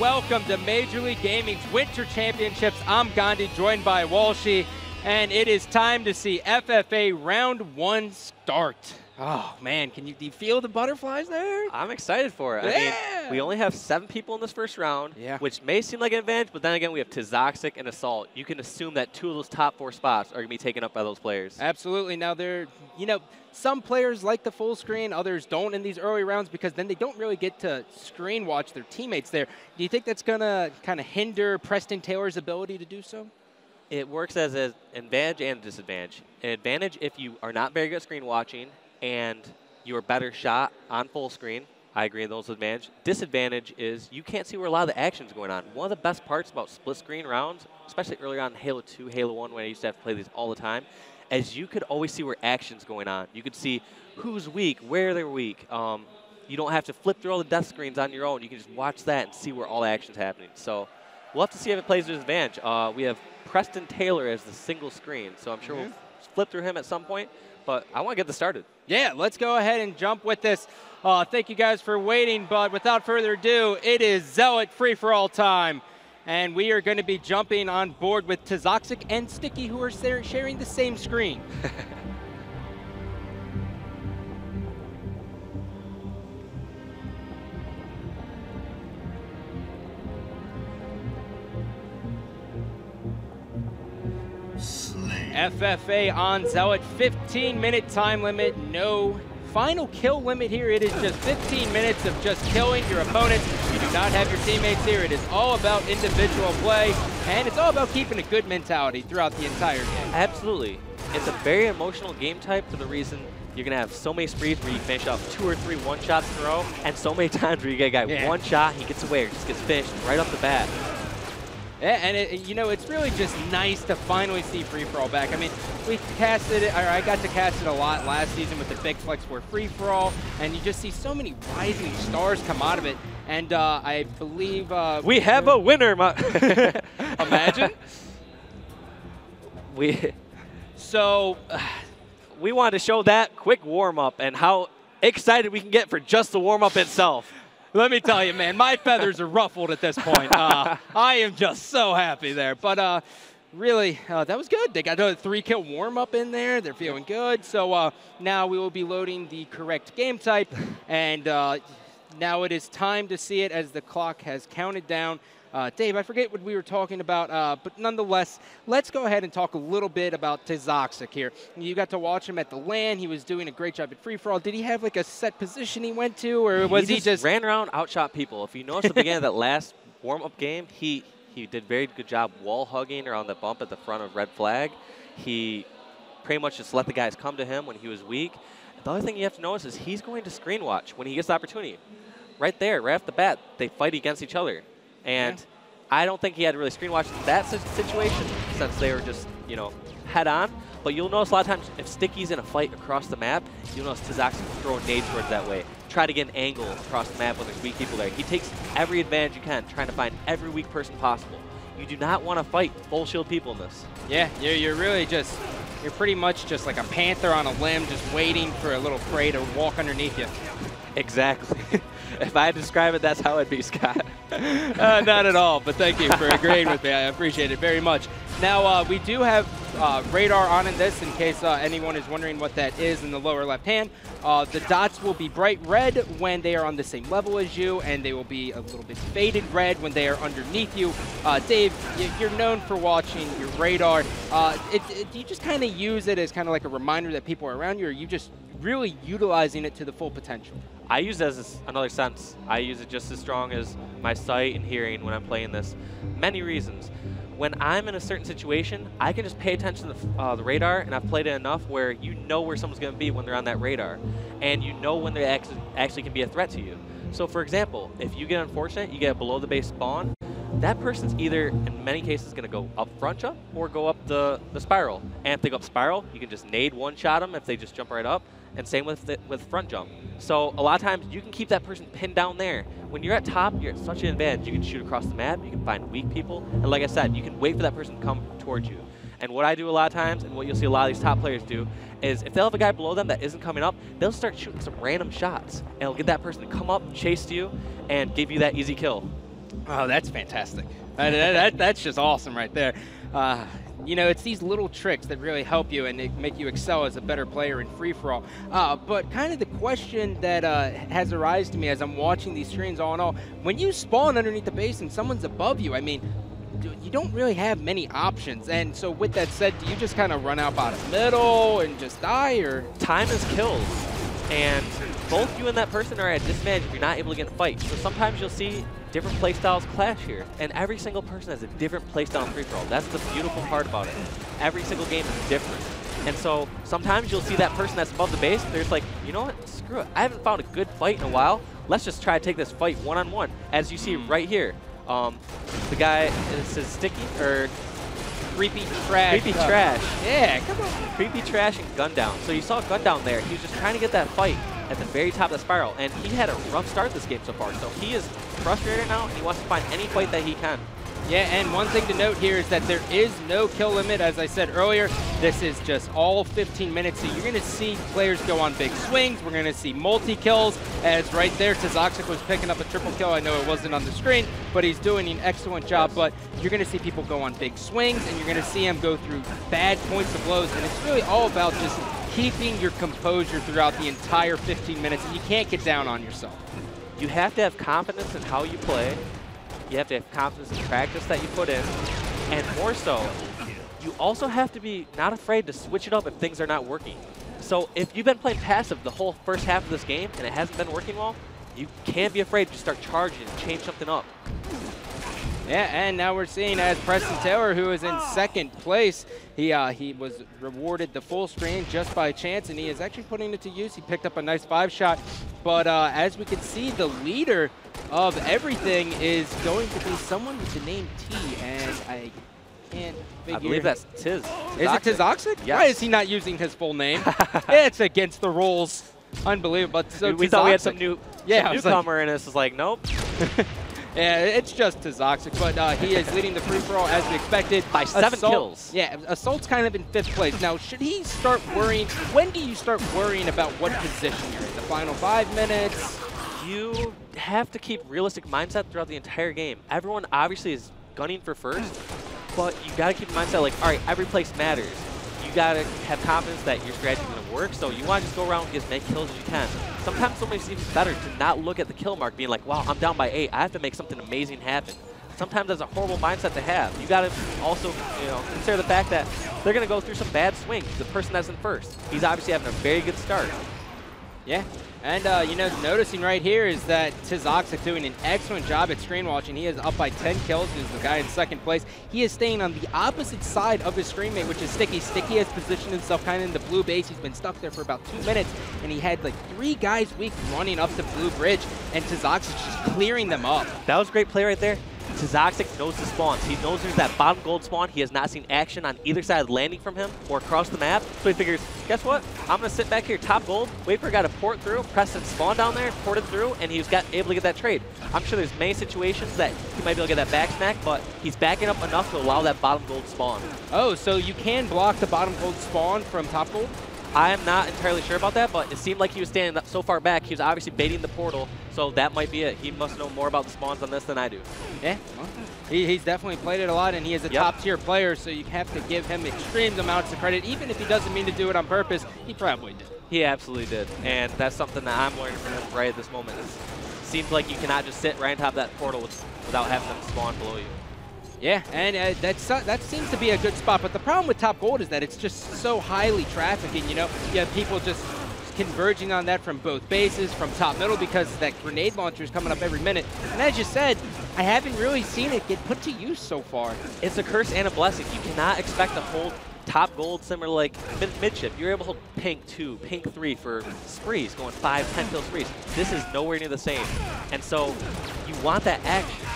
welcome to Major League Gaming's Winter Championships. I'm Gandhi, joined by Walshy, and it is time to see FFA Round 1 start. Oh man, do you feel the butterflies there? I'm excited for it. Yeah. I mean, we only have 7 people in this first round, which may seem like an advantage, but then again, we have Toxic and Assault. You can assume that 2 of those top 4 spots are going to be taken up by those players. Absolutely. Now, some players like the full screen, others don't in these early rounds because then they don't really get to screen watch their teammates there. Do you think that's going to kind of hinder Preston Taylor's ability to do so? It works as an advantage and a disadvantage. An advantage if you are not very good at screen watching and you're a better shot on full screen. I agree, those advantage. Disadvantage is you can't see where a lot of the action is going on. One of the best parts about split screen rounds, especially early on in Halo 2, Halo 1, when I used to have to play these all the time, is you could always see where action's going on. You could see who's weak, where they're weak. You don't have to flip through all the death screens on your own. You can just watch that and see where all the action's happening. So we'll have to see if it plays to his advantage. We have Preston Taylor as the single screen, so I'm sure we'll flip through him at some point. But I want to get this started. Yeah, let's go ahead and jump with this. Thank you guys for waiting, but without further ado, it is Zealot free-for-all time. And we are going to be jumping on board with Toxic and Sticky, who are sharing the same screen. FFA on Zealot, 15-minute time limit, no final kill limit here. It is just 15 minutes of just killing your opponents. You do not have your teammates here. It is all about individual play, and it's all about keeping a good mentality throughout the entire game. Absolutely. It's a very emotional game type for the reason you're going to have so many sprees where you finish off 2 or 3 one-shots in a row, and so many times where you get a guy one shot, he gets away or just gets finished right off the bat. Yeah, and it's really just nice to finally see free-for-all back. I mean, we casted it, or I got to cast it a lot last season with the Big Flex for free-for-all, and you just see so many rising stars come out of it. And I believe we have a winner. Imagine. We wanted to show that quick warm-up and how excited we can get for just the warm-up itself. Let me tell you, man, my feathers are ruffled at this point. I am just so happy there. But really, that was good. They got a 3-kill warm-up in there. They're feeling good. So now we will be loading the correct game type. And now it is time to see it as the clock has counted down. Dave, I forget what we were talking about, but nonetheless, let's go ahead and talk a little bit about Toxic here. You got to watch him at the LAN. He was doing a great job at free-for-all. Did he have like a set position he went to, or was he just ran around, outshot people? If you notice at the beginning of that last warm-up game, he did a very good job wall hugging around the bump at the front of red flag. He pretty much just let the guys come to him when he was weak. The other thing you have to notice is he's going to screen watch when he gets the opportunity. Right there, right off the bat, they fight against each other. And I don't think he had to really screen watch that situation since they were just, head on. But you'll notice a lot of times if Sticky's in a fight across the map, you'll notice Toxic will throw a nade towards that way. Try to get an angle across the map when there's weak people there. He takes every advantage you can, trying to find every weak person possible. You do not want to fight full shield people in this. Yeah, you're really just, you're pretty much just like a panther on a limb, just waiting for a little prey to walk underneath you. Exactly. If I had to describe it, that's how it'd be, Scott. Not at all, but thank you for agreeing with me. I appreciate it very much. Now, we do have radar on in this in case anyone is wondering what that is in the lower left hand. The dots will be bright red when they are on the same level as you, and they will be a little bit faded red when they are underneath you. Dave, you're known for watching your radar. Do you just kind of use it as kind of like a reminder that people are around you, or are you just really utilizing it to the full potential? I use it as another sense. I use it just as strong as my sight and hearing when I'm playing this. Many reasons. When I'm in a certain situation, I can just pay attention to the radar, and I've played it enough where you know where someone's going to be when they're on that radar, and you know when they actually can be a threat to you. So, for example, if you get unfortunate, you get a below the base spawn, that person's either, in many cases, going to go up front jump or go up the spiral. And if they go up spiral, you can just nade one-shot them if they just jump right up. And same with front jump. So a lot of times you can keep that person pinned down there. When you're at top, you're at such an advantage. You can shoot across the map, you can find weak people, and like I said, you can wait for that person to come towards you. And what I do a lot of times, and what you'll see a lot of these top players do, is if they'll have a guy below them that isn't coming up, they'll start shooting some random shots. And it'll get that person to come up, chase you, and give you that easy kill. Oh, that's fantastic. That's just awesome right there. You know, it's these little tricks that really help you and they make you excel as a better player in free-for-all. But kind of the question that has arisen to me as I'm watching these screens all in all, when you spawn underneath the base and someone's above you, I mean, you don't really have many options. And so with that said, do you just kind of run out by the middle and just die, or? Time is kills. And both you and that person are at disadvantage if you're not able to get in a fight. So sometimes you'll see different playstyles clash here. And every single person has a different playstyle in free-for-all. That's the beautiful part about it. Every single game is different. And so sometimes you'll see that person that's above the base, they're just like, you know what, screw it. I haven't found a good fight in a while. Let's just try to take this fight one-on-one. As you see right here, the guy, it says Sticky, or Creepy Trash. Creepy Trash. Yeah, come on. Creepy Trash and Gundown. So you saw Gundown there. He was just trying to get that fight at the very top of the spiral, and he had a rough start this game so far. So he is frustrated now, and he wants to find any fight that he can. Yeah, and one thing to note here is that there is no kill limit. As I said earlier, this is just all 15 minutes, so you're going to see players go on big swings. We're going to see multi-kills, as right there, Tzatziki was picking up a triple kill. I know it wasn't on the screen, but he's doing an excellent job. But you're going to see people go on big swings, and you're going to see him go through bad points of blows, and it's really all about just keeping your composure throughout the entire 15 minutes, and you can't get down on yourself. You have to have confidence in how you play. You have to have confidence in practice that you put in. And more so, you also have to be not afraid to switch it up if things are not working. So if you've been playing passive the whole first half of this game and it hasn't been working well, you can't be afraid to start charging and change something up. Yeah, and now we're seeing as Preston Taylor, who is in second place, he was rewarded the full screen just by chance, and he is actually putting it to use. He picked up a nice 5-shot, but as we can see, the leader of everything is going to be someone with the name T, and I can't figure. I believe that's Tiz. Is it Tzatziki? Yes. Why is he not using his full name? It's against the rules. Unbelievable. But so we thought we had some newcomer, and this is like, nope. Yeah, it's just Tzatziki, but he is leading the free-for-all as we expected. By 7 kills. Yeah, Assault's kind of in 5th place. Now, should he start worrying? When do you start worrying about what position you're in? The final 5 minutes? You have to keep realistic mindset throughout the entire game. Everyone obviously is gunning for first, but you got to keep the mindset like, all right, every place matters. You got to have confidence that your strategy is going to work, so you want to just go around and get as many kills as you can. Sometimes somebody's even better to not look at the kill mark being like, wow, I'm down by 8. I have to make something amazing happen. Sometimes that's a horrible mindset to have. You got to also, consider the fact that they're going to go through some bad swings. The person that's in first, he's obviously having a very good start. Yeah, and noticing right here is that Tzatziki doing an excellent job at screen watching. He is up by 10 kills. He's the guy in second place. He is staying on the opposite side of his screen mate, which is Sticky. Sticky has positioned himself kind of in the blue base. He's been stuck there for about 2 minutes, and he had like 3 guys weak running up the blue bridge, and Tzatziki just clearing them up. That was a great play right there. Tzatziki knows the spawns. He knows there's that bottom gold spawn. He has not seen action on either side of the landing from him or across the map. So he figures, guess what? I'm going to sit back here, top gold, wait for a guy to port through, Preston spawn down there, port it through, and he was able to get that trade. I'm sure there's many situations that he might be able to get that back snack, but he's backing up enough to allow that bottom gold spawn. Oh, so you can block the bottom gold spawn from top gold? I am not entirely sure about that, but it seemed like he was standing so far back, he was obviously baiting the portal, so that might be it. He must know more about the spawns on this than I do. Yeah, well, he's definitely played it a lot, and he is a top-tier player, so you have to give him extreme amounts of credit. Even if he doesn't mean to do it on purpose, he probably did. He absolutely did, and that's something that I'm learning from him right at this moment. It seems like you cannot just sit right on top of that portal without having them spawn below you. Yeah, and that seems to be a good spot. But the problem with top gold is that it's just so highly trafficking. You have people just converging on that from both bases, from top middle, because that grenade launcher is coming up every minute. And as you said, I haven't really seen it get put to use so far. It's a curse and a blessing. You cannot expect to hold top gold similar like midship. You're able to hold pink 2, pink 3 for sprees, going 5, 10 kill sprees. This is nowhere near the same. And so you want that action.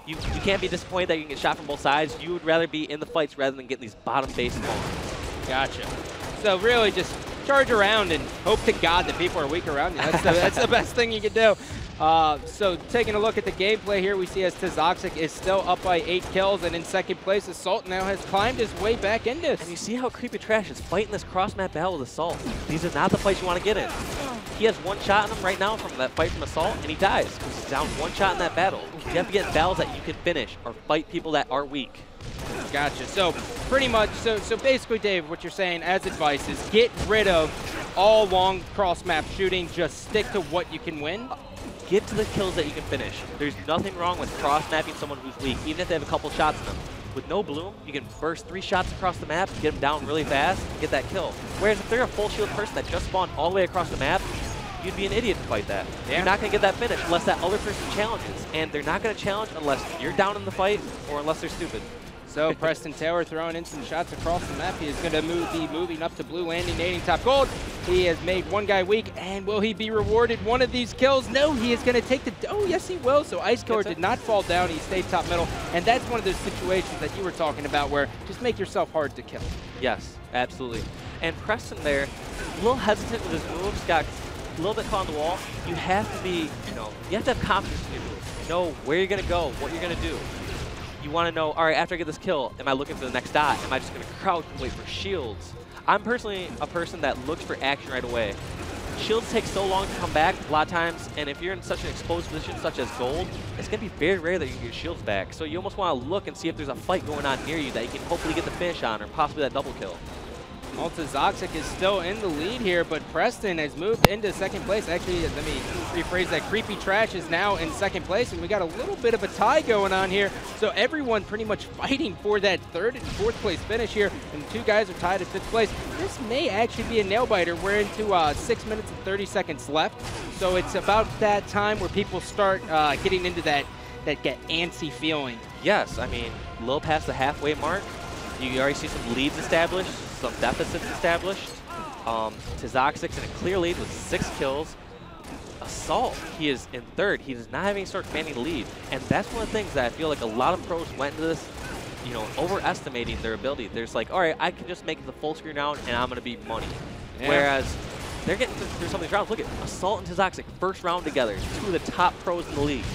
You can't be disappointed that you can get shot from both sides. You would rather be in the fights rather than getting these bottom base spawns. Gotcha. So really just charge around and hope to God that people are weak around you. That's the best thing you can do. So taking a look at the gameplay here, we see as Tzatziki is still up by 8 kills, and in second place, Assault now has climbed his way back into this. And you see how Creepy Trash is fighting this cross-map battle with Assault. These are not the fights you want to get in. he has one shot on him right now from that fight from Assault, and he dies because he's down one shot in that battle. You have to get battles that you can finish or fight people that are weak. Gotcha. So pretty much, so basically, Dave, what you're saying as advice is get rid of all long cross-map shooting. Just stick to what you can win. Get to the kills that you can finish. There's nothing wrong with cross-mapping someone who's weak, even if they have a couple shots in them. With no bloom, you can burst 3 shots across the map, get them down really fast, and get that kill. Whereas if they're a full shield person that just spawned all the way across the map, you'd be an idiot to fight that. Yeah. You're not going to get that finish unless that other person challenges. And they're not going to challenge unless you're down in the fight or unless they're stupid. So Preston Taylor throwing in some shots across the map. He is going to be moving up to blue, landing, nading top gold. He has made one guy weak, and will he be rewarded one of these kills? No, he is going to take the, oh yes he will. So Ice Killer did not fall down, he stayed top middle, and that's one of those situations that you were talking about where just make yourself hard to kill. Yes, absolutely. And Preston there, a little hesitant with his moves, got a little bit caught on the wall. You have to be, you have to have confidence in your moves. Know where you're going to go, what you're going to do. You want to know, all right, after I get this kill, am I looking for the next dot? Am I just going to crouch and wait for shields? I'm personally a person that looks for action right away. Shields take so long to come back a lot of times, and if you're in such an exposed position such as gold, it's going to be very rare that you can get shields back. So you almost want to look and see if there's a fight going on near you that you can hopefully get the finish on or possibly that double kill. Malta Zoxic is still in the lead here, but Preston has moved into second place. Actually, let me rephrase that. Creepy Trash is now in second place, and we got a little bit of a tie going on here. So everyone pretty much fighting for that third and fourth place finish here, and 2 guys are tied at 5th place. This may actually be a nail-biter. We're into 6 minutes and 30 seconds left, so it's about that time where people start getting into that get antsy feeling. Yes, I mean, a little past the halfway mark. You already see some leads established, some deficits established. Tizoxic's in a clear lead with 6 kills. Assault, he is in 3rd. He does not have any sort of commanding lead. And that's one of the things that I feel like a lot of pros went into this, overestimating their ability. There's like, all right, I can just make it the full screen round and I'm going to be money. Yeah. Whereas they're getting through some of these rounds. Look at Assault and Tizoxic, first round together. 2 of the top pros in the league.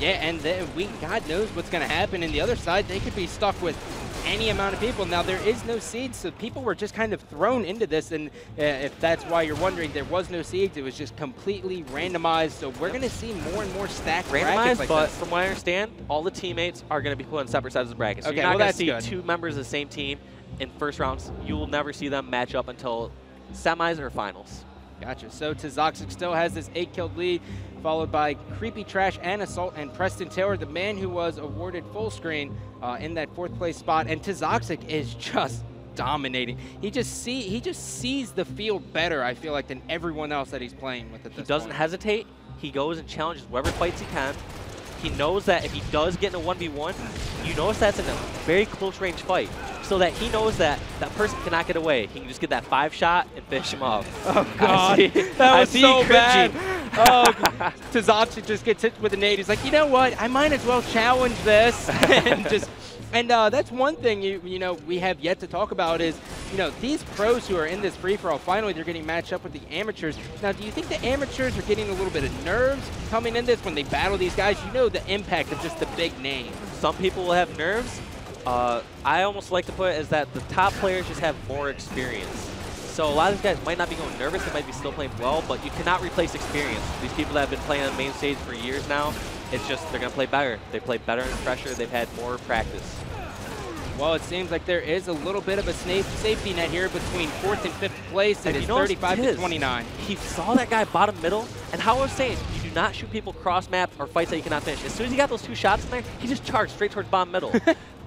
Yeah, and then God knows what's going to happen. And the other side, they could be stuck with any amount of people. Now, there is no seeds, so people were just kind of thrown into this, and if that's why you're wondering, there was no seeds. It was just completely randomized, so we're going to see more and more stacked brackets like but this. From what I understand, all the teammates are going to be put on separate sides of the bracket. So okay, you're not going to see good. 2 members of the same team in first rounds. You will never see them match up until semis or finals. Gotcha. So Tizoxic still has this 8-kill lead, followed by Creepy Trash and Assault, and Preston Taylor, the man who was awarded full screen in that 4th place spot. And Tizoxic is just dominating. He just sees the field better, I feel like, than everyone else that he's playing with at this point. He doesn't hesitate. He goes and challenges whoever fights he can. He knows that if he does get in a 1v1, you notice that's in a very close range fight. So that he knows that that person cannot get away. He can just get that 5 shot and finish him off. Oh, God. That was so bad. Oh, Tizoxic just gets hit with a nade. He's like, you know what? I might as well challenge this. And that's one thing we have yet to talk about is, these pros who are in this free-for-all, finally they're getting matched up with the amateurs. Now, do you think the amateurs are getting a little bit of nerves coming in this when they battle these guys? You know the impact of just the big name. Some people will have nerves. I almost like to put it as that the top players just have more experience. So a lot of these guys might not be going nervous, they might be still playing well, but you cannot replace experience. These people that have been playing on the main stage for years now, it's just they're going to play better. They play better under pressure, they've had more practice. Well, it seems like there is a little bit of a safety net here between 4th and 5th place. It is 35 to 29. He saw that guy bottom middle, and how I was saying, you do not shoot people cross maps or fights that you cannot finish. As soon as he got those 2 shots in there, he just charged straight towards bottom middle.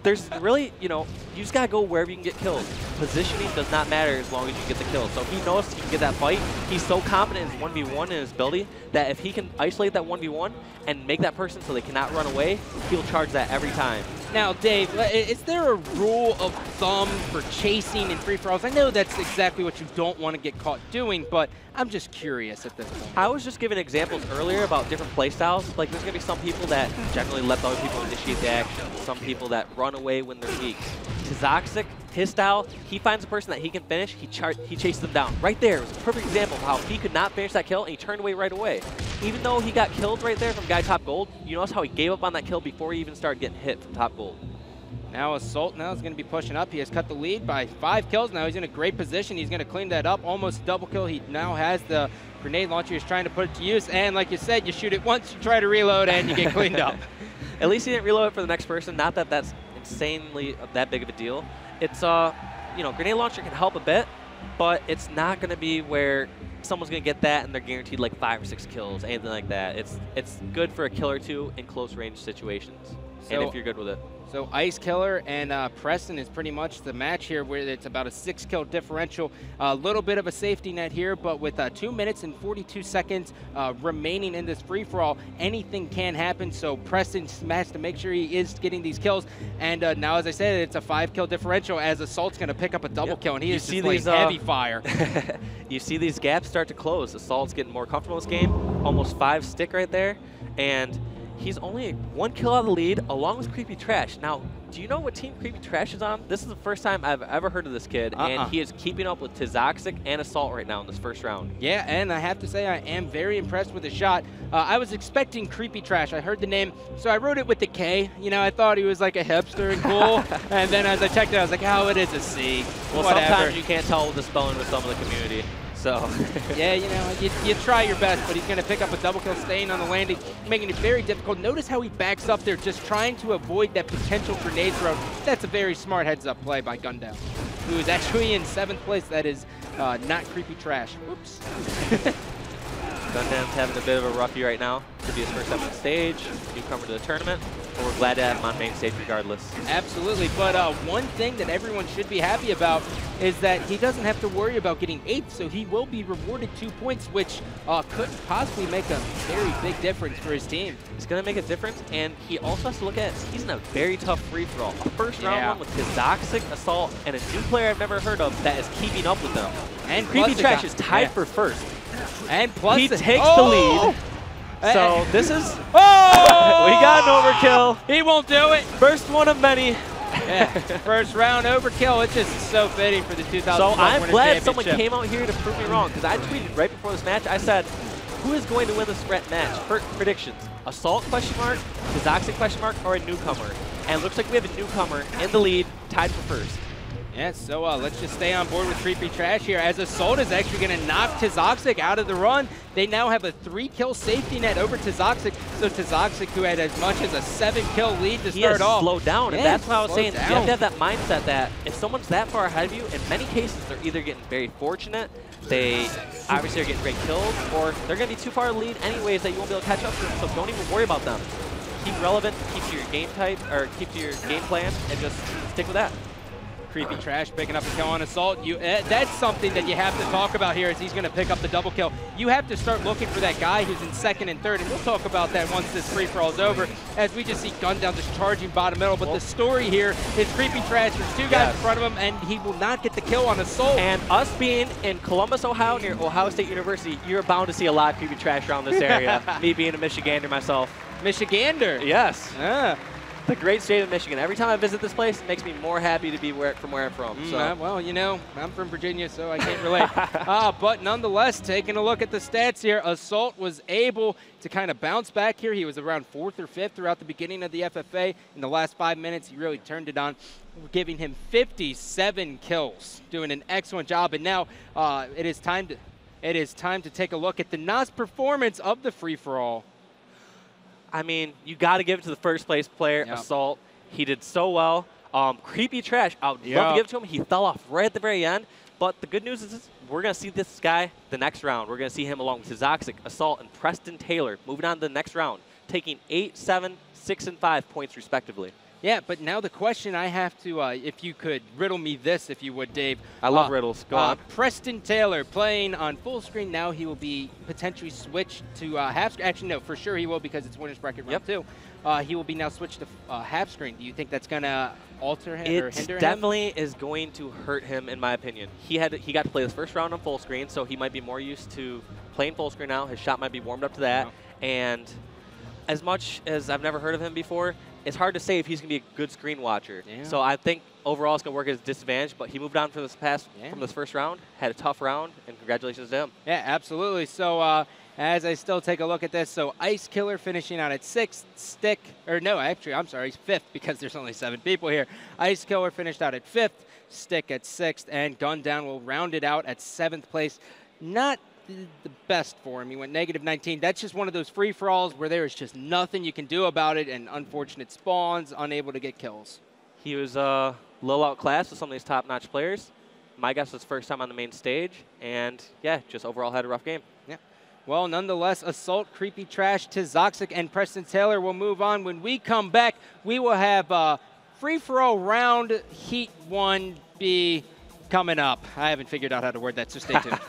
There's really, you just got to go wherever you can get kills. Positioning does not matter as long as you get the kill. So he knows he can get that fight. He's so confident in his 1v1 and his ability that if he can isolate that 1v1 and make that person so they cannot run away, he'll charge that every time. Now, Dave, is there a rule of thumb for chasing in free-for-alls? I know that's exactly what you don't want to get caught doing, but I'm just curious at this point. I was just giving examples earlier about different playstyles. Like, there's going to be some people that generally let other people initiate the action, some people that run away when they're weak. Tizoxic, his style, he finds a person that he can finish, he chases them down. Right there was a perfect example of how he could not finish that kill, and he turned away right away. Even though he got killed right there from guy top gold, you notice how he gave up on that kill before he even started getting hit from top gold. Now Assault now is going to be pushing up. He has cut the lead by 5 kills. Now he's in a great position. He's going to clean that up. Almost double kill. He now has the grenade launcher. He's trying to put it to use. And like you said, you shoot it once, you try to reload, and you get cleaned up. At least he didn't reload it for the next person. Not that that's insanely that big of a deal. It's, you know, grenade launcher can help a bit, but it's not going to be where someone's going to get that and they're guaranteed like 5 or 6 kills, anything like that. It's good for a kill or 2 in close range situations, and if you're good with it. So Ice Killer and Preston is pretty much the match here, where it's about a 6-kill differential. A little bit of a safety net here, but with 2 minutes and 42 seconds remaining in this free-for-all, anything can happen. So Preston has to make sure he is getting these kills. And now, as I said, it's a 5-kill differential, as Assault's going to pick up a double kill, and he is just laying heavy fire. You see these gaps start to close. Assault's getting more comfortable in this game. Almost 5 stick right there, and he's only 1 kill out of the lead, along with Creepy Trash. Now, do you know what team Creepy Trash is on? This is the first time I've ever heard of this kid, and he is keeping up with Tizoxic and Assault right now in this first round. Yeah, and I have to say I am very impressed with his shot. I was expecting Creepy Trash. I heard the name, so I wrote it with the K. You know, I thought he was like a hipster and cool, and then as I checked it, I was like, oh, it is a C. Well, whatever. Sometimes you can't tell the spelling with some of the community. So yeah, you know, you try your best, but he's going to pick up a double kill, staying on the landing, making it very difficult. Notice how he backs up there, just trying to avoid that potential grenade throw. That's a very smart heads-up play by Gundown, who is actually in 7th place. That is not Creepy Trash. Whoops. Gundown's having a bit of a roughie right now. Could be his first time on stage, newcomer to the tournament, but we're glad to have him on main stage regardless. Absolutely, but one thing that everyone should be happy about is that he doesn't have to worry about getting 8th, so he will be rewarded 2 points, which could possibly make a very big difference for his team. It's going to make a difference, and he also has to look at, he's in a very tough free-for-all. A first-round one with Tizoxic, Assault, and a new player I've never heard of that is keeping up with them. And Creepy Trash is tied for first. And plus he takes the lead. So this is, we got an overkill. He won't do it. First one of many. Yeah, first round overkill. It's just so fitting for the 2012 So I'm glad someone championship. came out here to prove me wrong, because I tweeted right before this match, I said, who is going to win this match? Predictions, Assault question mark, Tizoxic question mark, or a newcomer? And it looks like we have a newcomer in the lead, tied for first. Yeah, so let's just stay on board with Creepy Trash here, as Assault is actually going to knock Tizoxic out of the run. They now have a 3-kill safety net over Tizoxic, so Tizoxic, who had as much as a 7-kill lead to start off. He has slowed down, and that's why I was saying down. You have to have that mindset that if someone's that far ahead of you, in many cases they're either getting very fortunate, they obviously are getting great kills, or they're going to be too far to lead anyways that you won't be able to catch up to them, so don't even worry about them. Keep relevant, keep to your game type, or keep to your game plan, and just stick with that. Creepy Trash picking up a kill on Assault. That's something that you have to talk about here, as he's going to pick up the double kill. You have to start looking for that guy who's in 2nd and 3rd, and we'll talk about that once this free-for-all is over, as we just see Gundown just charging bottom middle. But the story here is Creepy Trash. There's 2 guys in front of him, and he will not get the kill on Assault. And us being in Columbus, Ohio, near Ohio State University, you're bound to see a lot of Creepy Trash around this area. Me being a Michigander myself. Michigander? Yes. The great state of Michigan. Every time I visit this place, it makes me more happy to be from where I'm from. So. Well, you know, I'm from Virginia, so I can't relate. But nonetheless, taking a look at the stats here, Assault was able to kind of bounce back here. He was around 4th or 5th throughout the beginning of the FFA. In the last 5 minutes, he really turned it on, giving him 57 kills, doing an excellent job. And now it is time to take a look at the NOS performance of the free-for-all. I mean, you got to give it to the first place player, Assault. He did so well. Creepy Trash, I would love to give it to him. He fell off right at the very end. But the good news is we're going to see this guy the next round. We're going to see him along with Tizoxic, Assault, and Preston Taylor moving on to the next round, taking 8, 7, 6, and 5 points respectively. Yeah, but now the question I have to, if you could riddle me this, if you would, Dave. I love riddles. Go on. Preston Taylor playing on full screen. Now he will be potentially switched to half screen. Actually, no, for sure he will, because it's winner's bracket round 2. He will be now switched to half screen. Do you think that's going to alter him or hinder him? It definitely is going to hurt him, in my opinion. He got to play this first round on full screen, so he might be more used to playing full screen now. His shot might be warmed up to that. And as much as I've never heard of him before, it's hard to say if he's going to be a good screen watcher. So I think overall it's going to work at his disadvantage, but he moved on from this first round, had a tough round, and congratulations to him. Yeah, absolutely. So as I still take a look at this. So Ice Killer finishing out at 6th, Stick, or no, actually, I'm sorry, 5th because there's only 7 people here. Ice Killer finished out at 5th, Stick at 6th, and Gun Down will round it out at 7th place. Not the best for him. He went -19. That's just one of those free-for-alls where there is just nothing you can do about it, and unfortunate spawns, unable to get kills. He was a little outclassed with some of these top-notch players. My guess was first time on the main stage, and yeah, just overall had a rough game. Yeah. Well, nonetheless, Assault, Creepy Trash, Tizoxic, and Preston Taylor will move on. When we come back, we will have free-for-all round Heat 1B coming up. I haven't figured out how to word that, so stay tuned.